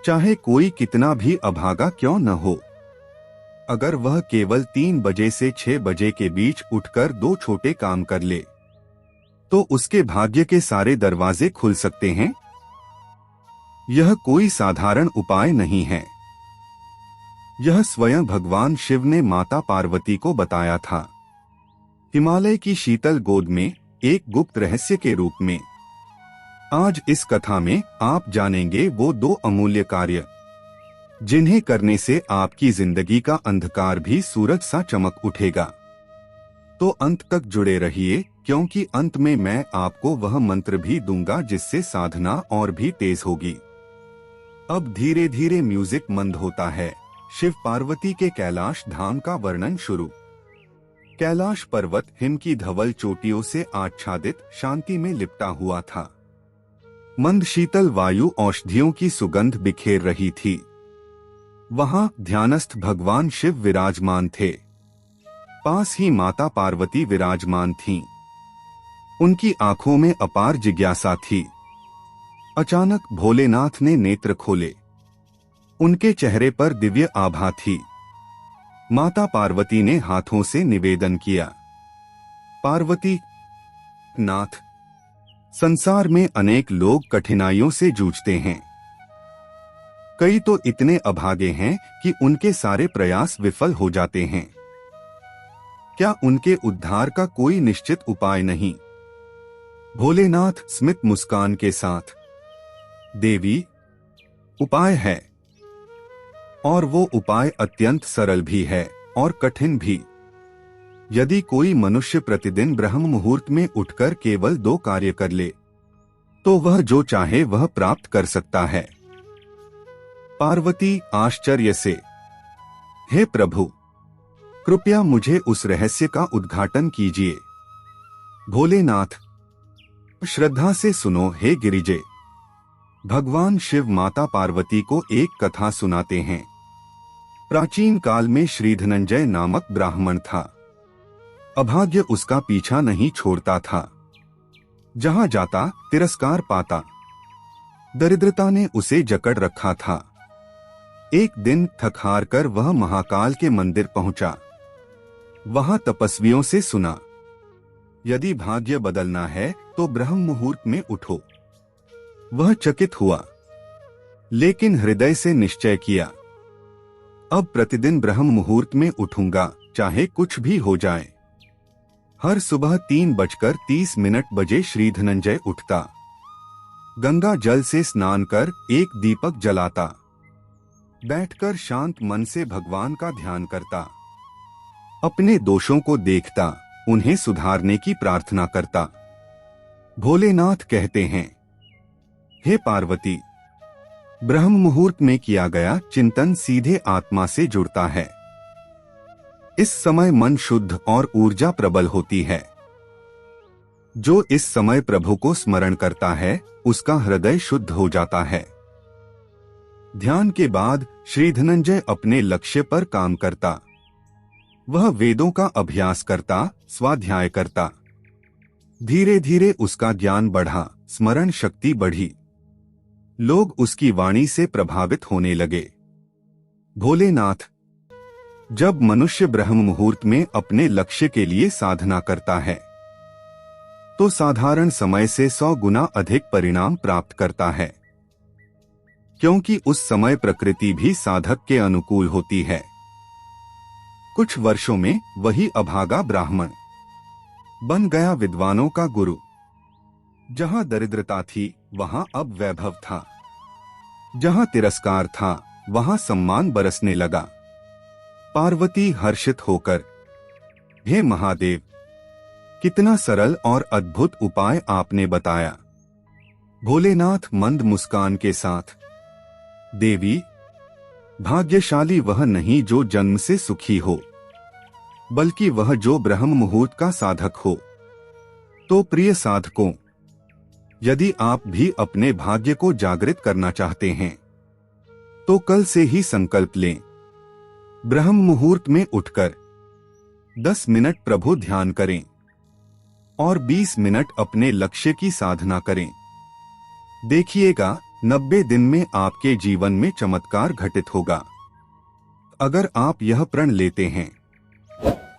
चाहे कोई कितना भी अभागा क्यों न हो। अगर वह केवल 3 बजे से 6 बजे के बीच उठकर 2 छोटे काम कर ले, तो उसके भाग्य के सारे दरवाजे खुल सकते हैं। यह कोई साधारण उपाय नहीं है। यह स्वयं भगवान शिव ने माता पार्वती को बताया था, हिमालय की शीतल गोद में एक गुप्त रहस्य के रूप में। आज इस कथा में आप जानेंगे वो 2 अमूल्य कार्य, जिन्हें करने से आपकी जिंदगी का अंधकार भी सूरज सा चमक उठेगा। तो अंत तक जुड़े रहिए, क्योंकि अंत में मैं आपको वह मंत्र भी दूंगा जिससे साधना और भी तेज होगी। अब धीरे धीरे म्यूजिक मंद होता है। शिव पार्वती के कैलाश धाम का वर्णन शुरू। कैलाश पर्वत हिम की धवल चोटियों से आच्छादित शांति में लिपटा हुआ था। मंद शीतल वायु औषधियों की सुगंध बिखेर रही थी। वहां ध्यानस्थ भगवान शिव विराजमान थे। पास ही माता पार्वती विराजमान थीं। उनकी आंखों में अपार जिज्ञासा थी। अचानक भोलेनाथ ने नेत्र खोले। उनके चेहरे पर दिव्य आभा थी। माता पार्वती ने हाथों से निवेदन किया, पार्वती नाथ, संसार में अनेक लोग कठिनाइयों से जूझते हैं। कई तो इतने अभागे हैं कि उनके सारे प्रयास विफल हो जाते हैं। क्या उनके उद्धार का कोई निश्चित उपाय नहीं? भोलेनाथ स्मित मुस्कान के साथ, देवी, उपाय है, और वो उपाय अत्यंत सरल भी है और कठिन भी। यदि कोई मनुष्य प्रतिदिन ब्रह्म मुहूर्त में उठकर केवल 2 कार्य कर ले, तो वह जो चाहे वह प्राप्त कर सकता है। पार्वती आश्चर्य से, हे प्रभु, कृपया मुझे उस रहस्य का उद्घाटन कीजिए। भोलेनाथ, श्रद्धा से सुनो हे गिरिजे। भगवान शिव माता पार्वती को एक कथा सुनाते हैं। प्राचीन काल में श्रीधनंजय नामक ब्राह्मण था। अभाग्य उसका पीछा नहीं छोड़ता था। जहां जाता तिरस्कार पाता। दरिद्रता ने उसे जकड़ रखा था। एक दिन थक हार कर वह महाकाल के मंदिर पहुंचा। वहां तपस्वियों से सुना, यदि भाग्य बदलना है तो ब्रह्म मुहूर्त में उठो। वह चकित हुआ, लेकिन हृदय से निश्चय किया, अब प्रतिदिन ब्रह्म मुहूर्त में उठूंगा, चाहे कुछ भी हो जाए। हर सुबह 3:30 बजे श्रीधनंजय उठता। गंगा जल से स्नान कर एक दीपक जलाता। बैठकर शांत मन से भगवान का ध्यान करता। अपने दोषों को देखता, उन्हें सुधारने की प्रार्थना करता। भोलेनाथ कहते हैं, हे पार्वती, ब्रह्म मुहूर्त में किया गया चिंतन सीधे आत्मा से जुड़ता है। इस समय मन शुद्ध और ऊर्जा प्रबल होती है। जो इस समय प्रभु को स्मरण करता है, उसका हृदय शुद्ध हो जाता है। ध्यान के बाद श्रीधनंजय अपने लक्ष्य पर काम करता। वह वेदों का अभ्यास करता, स्वाध्याय करता। धीरे धीरे उसका ज्ञान बढ़ा, स्मरण शक्ति बढ़ी। लोग उसकी वाणी से प्रभावित होने लगे। भोलेनाथ, जब मनुष्य ब्रह्म मुहूर्त में अपने लक्ष्य के लिए साधना करता है, तो साधारण समय से 100 गुना अधिक परिणाम प्राप्त करता है, क्योंकि उस समय प्रकृति भी साधक के अनुकूल होती है। कुछ वर्षों में वही अभागा ब्राह्मण बन गया विद्वानों का गुरु। जहां दरिद्रता थी, वहां अब वैभव था। जहां तिरस्कार था, वहां सम्मान बरसने लगा। पार्वती हर्षित होकर, हे महादेव, कितना सरल और अद्भुत उपाय आपने बताया। भोलेनाथ मंद मुस्कान के साथ, देवी, भाग्यशाली वह नहीं जो जन्म से सुखी हो, बल्कि वह जो ब्रह्म मुहूर्त का साधक हो। तो प्रिय साधकों, यदि आप भी अपने भाग्य को जागृत करना चाहते हैं, तो कल से ही संकल्प लें। ब्रह्म मुहूर्त में उठकर 10 मिनट प्रभु ध्यान करें और 20 मिनट अपने लक्ष्य की साधना करें। देखिएगा, 90 दिन में आपके जीवन में चमत्कार घटित होगा। अगर आप यह प्रण लेते हैं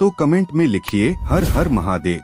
तो कमेंट में लिखिए हर हर महादेव।